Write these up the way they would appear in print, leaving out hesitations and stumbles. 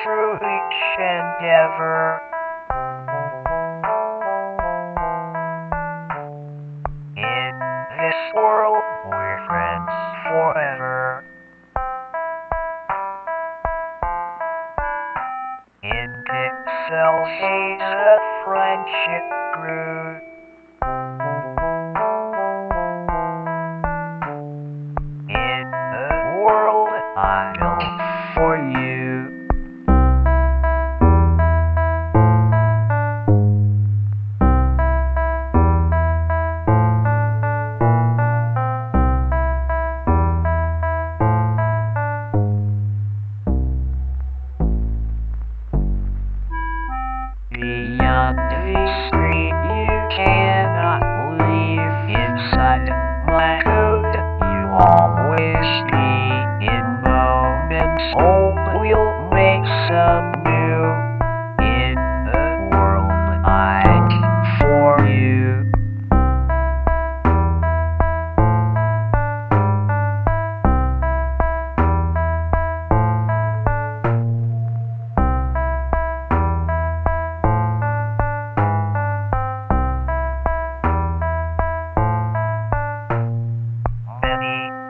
through each endeavor. In this world, we're friends forever. In pixel haze, a friendship grew. In a world I built for you. Beyond the screen, you cannot leave. Inside my code, you always be. In moments old, we'll make some new. In a world I keep for you.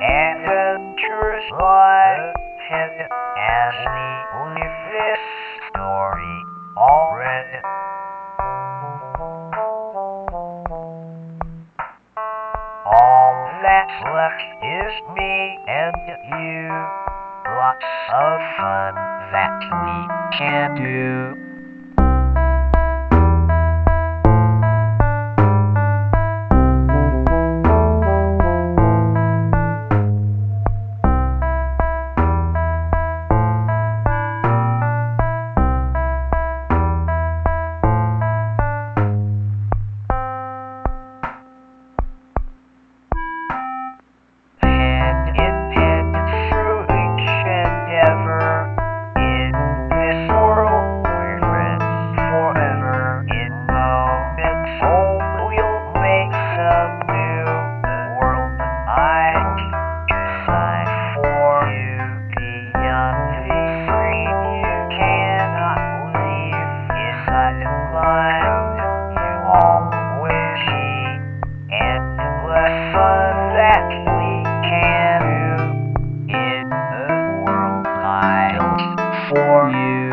Adventures lie ahead as we live this story already. All that's left is me and you. Lots of fun that we can do. For you.